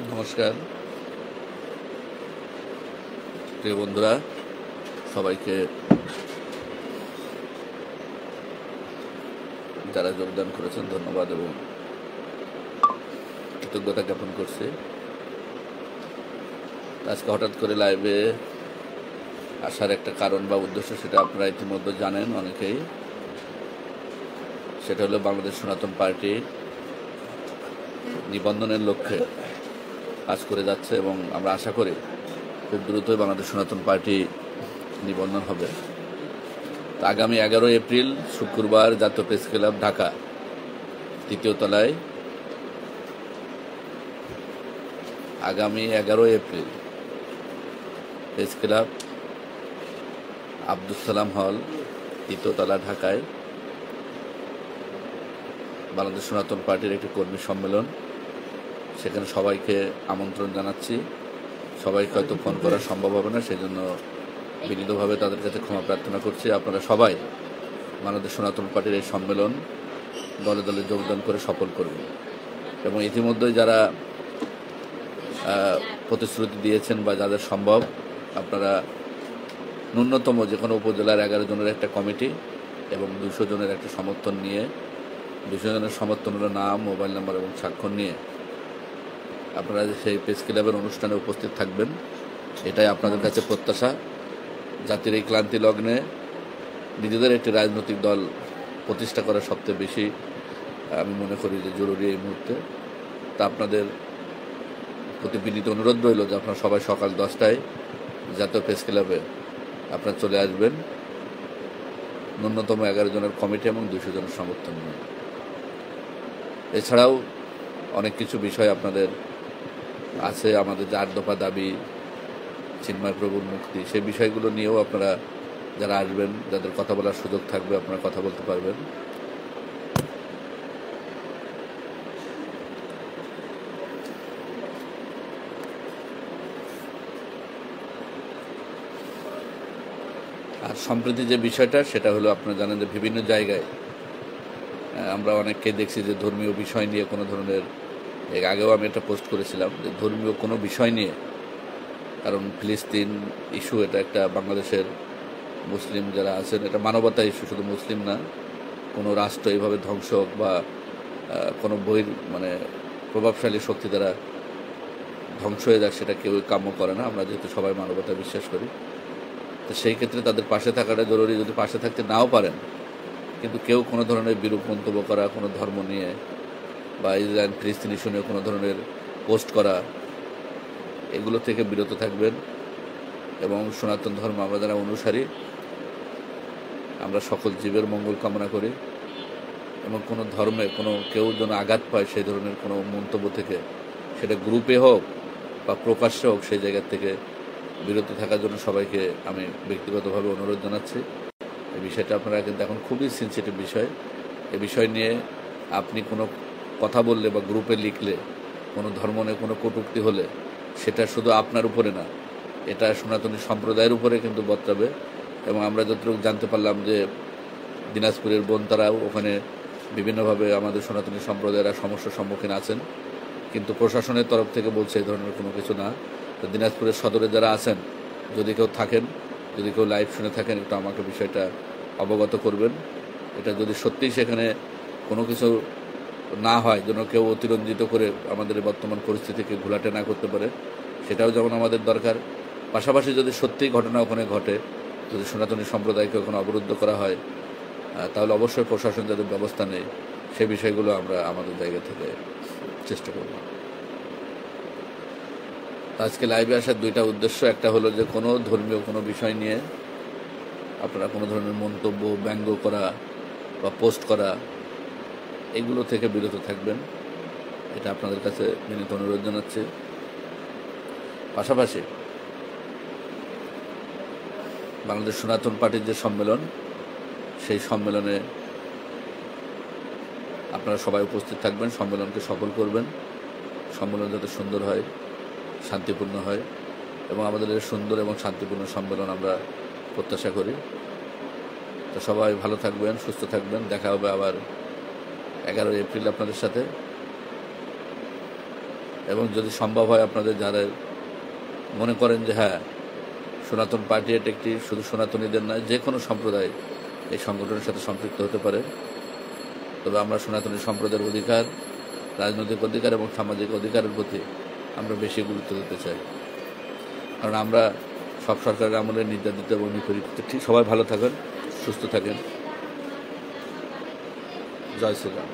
নমস্কার প্রিয় বন্ধুরা, সবাইকে যারা যোগদান করেছেন ধন্যবাদ এবং কৃতজ্ঞতা জ্ঞাপন করছি। আজকে হঠাৎ করে লাইভে আসার একটা কারণ বা উদ্দেশ্য সেটা আপনারা ইতিমধ্যে জানেন অনেকেই। সেটা হলো বাংলাদেশ সনাতন পার্টি নিবন্ধনের লক্ষ্যে কাজ করে যাচ্ছে এবং আমরা আশা করি খুব দ্রুতই বাংলাদেশ সনাতন পার্টি নিবন্ধন হবে। আগামী 11 এপ্রিল শুক্রবার জাতীয় প্রেস ক্লাব ঢাকা 3য় তলায় আগামী 11 April press club Abdul Salam হল 3য় তলা ঢাকায় বাংলাদেশ সনাতন পার্টির একটি কর্মী সম্মেলন। সেখানে সবাইকে আমন্ত্রণ জানাচ্ছি। সবাইকে হয়তো ফোন করা সম্ভব হবে না, সেই জন্য বিনীতভাবে তাদের কাছে ক্ষমা প্রার্থনা করছি। আপনারা সবাই বাংলাদেশ সনাতন পার্টির এই সম্মেলন দলে দলে যোগদান করে সফল করবেন এবং ইতিমধ্যে যারা প্রতিশ্রুতি দিয়েছেন বা যাদের সম্ভব, আপনারা ন্যূনতম যে কোনো উপজেলার 11 জনের একটা কমিটি এবং 200 জনের একটা সমর্থন নিয়ে, 200 জনের সমর্থন হলো নাম, মোবাইল নাম্বার এবং স্বাক্ষর নিয়ে আপনারা সেই প্রেস ক্লাবের অনুষ্ঠানে উপস্থিত থাকবেন। এটাই আপনাদের কাছে প্রত্যাশা। জাতির এই ক্লান্তি লগ্নে নিজেদের একটি রাজনৈতিক দল প্রতিষ্ঠা করা সবচেয়ে বেশি আমি মনে করি যে জরুরি এই মুহূর্তে। তা আপনাদের প্রতি বিনীত অনুরোধ রইল যে আপনারা সবাই সকাল 10টায় জাতীয় প্রেস ক্লাবে আপনারা চলে আসবেন, ন্যূনতম 11 জনের কমিটি এবং 200 জনের সমর্থন নিয়ে। এছাড়াও অনেক কিছু বিষয় আপনাদের আছে, আমাদের যে 8 দফা দাবি, চিন্ময় প্রভুর মুক্তি, সেই বিষয়গুলো নিয়েও আপনারা যারা আসবেন, যাদের কথা বলার সুযোগ থাকবে, আপনারা কথা বলতে পারবেন। আর সম্প্রতি যে বিষয়টা সেটা হলো, আপনারা জানেন যে বিভিন্ন জায়গায় আমরা অনেককে দেখছি যে ধর্মীয় বিষয় নিয়ে কোনো ধরনের, এর আগেও আমি একটা পোস্ট করেছিলাম যে ধর্মীয় কোনো বিষয় নিয়ে, কারণ ফিলিস্তিন ইস্যু এটা একটা বাংলাদেশের মুসলিম যারা আছেন, এটা মানবতা ইস্যু, শুধু মুসলিম না। কোনো রাষ্ট্র এইভাবে ধ্বংস হোক বা কোনো প্রভাবশালী শক্তি দ্বারা ধ্বংস হয়ে যাক, সেটা কেউ কাম্য করে না। আমরা যেহেতু সবাই মানবতা বিশ্বাস করি, তো সেই ক্ষেত্রে তাদের পাশে থাকাটা জরুরি। যদি পাশে থাকতে নাও পারেন, কিন্তু কেউ কোনো ধরনের বিরূপ মন্তব্য করা, কোনো ধর্ম নিয়ে বা ইসরায়েল ফিলিস্তিন ইস্যু নিয়ে কোনো ধরনের পোস্ট করা, এগুলো থেকে বিরত থাকবেন। এবং সনাতন ধর্ম আমরা যারা অনুসারী, আমরা সকল জীবের মঙ্গল কামনা করি এবং কোনো ধর্মে কেউ যেন আঘাত পায় সেই ধরনের কোনো মন্তব্য থেকে, সেটা গ্রুপে হোক বা প্রকাশ্যে হোক, সেই জায়গার থেকে বিরত থাকার জন্য সবাইকে আমি ব্যক্তিগতভাবে অনুরোধ জানাচ্ছি। এই বিষয়টা আপনারা কিন্তু এখন খুবই সেনসিটিভ বিষয়। এই বিষয় নিয়ে আপনি কোনো কথা বললে বা গ্রুপে লিখলে, কোনো ধর্ম নিয়ে কোনো কটূক্তি হলে, সেটা শুধু আপনার উপরে না, এটা সনাতনী সম্প্রদায়ের উপরে কিন্তু বর্তাবে। এবং আমরা যতটুকু জানতে পারলাম যে দিনাজপুরের বোন তারাও ওখানে বিভিন্নভাবে আমাদের সনাতনী সম্প্রদায়েরা সমস্যার সম্মুখীন আছেন, কিন্তু প্রশাসনের তরফ থেকে বলছে এই ধরনের কোনো কিছু না। তো দিনাজপুরের সদরে যারা আছেন, যদি কেউ থাকেন, যদি কেউ লাইভ শুনে থাকেন, একটু আমাকে বিষয়টা অবগত করবেন। এটা যদি সত্যিই সেখানে কোনো কিছু না হয়, যেন কেউ অতিরঞ্জিত করে আমাদের বর্তমান পরিস্থিতিকে ঘোলাটে না করতে পারে, সেটাও যেমন আমাদের দরকার। পাশাপাশি যদি সত্যিই ঘটনা ওখানে ঘটে, যদি সনাতনী সম্প্রদায়কে ওখানে অবরুদ্ধ করা হয়, তাহলে অবশ্যই প্রশাসন যাদের ব্যবস্থা নেই, সেই বিষয়গুলো আমরা আমাদের জায়গা থেকে চেষ্টা করব। আজকে লাইভে আসার 2টা উদ্দেশ্য। একটা হলো যে কোনো ধর্মীয় কোনো বিষয় নিয়ে আপনারা কোনো ধরনের মন্তব্য, ব্যঙ্গ করা বা পোস্ট করা, এগুলো থেকে বিরত থাকবেন, এটা আপনাদের কাছে বিনীত অনুরোধ জানাচ্ছি। পাশাপাশি বাংলাদেশ সনাতন পার্টির যে সম্মেলন, সেই সম্মেলনে আপনারা সবাই উপস্থিত থাকবেন, সম্মেলনকে সফল করবেন। সম্মেলন যাতে সুন্দর হয়, শান্তিপূর্ণ হয় এবং আমাদের এই সুন্দর এবং শান্তিপূর্ণ সম্মেলন আমরা প্রত্যাশা করি। তো সবাই ভালো থাকবেন, সুস্থ থাকবেন। দেখা হবে আবার 11 এপ্রিল আপনাদের সাথে। এবং যদি সম্ভব হয় আপনাদের যারা মনে করেন যে হ্যাঁ সনাতন পার্টি এটা একটি শুধু সনাতনীদের নয়, যে কোনো সম্প্রদায় এই সংগঠনের সাথে সম্পৃক্ত হতে পারে। তবে আমরা সনাতনী সম্প্রদায়ের অধিকার, রাজনৈতিক অধিকার এবং সামাজিক অধিকারের প্রতি আমরা বেশি গুরুত্ব দিতে চাই, কারণ আমরা সব সরকারের আমলে নির্যাতিত এবং নিপীড়িত। ঠিক, সবাই ভালো থাকেন, সুস্থ থাকেন। জয় শ্রীরাম।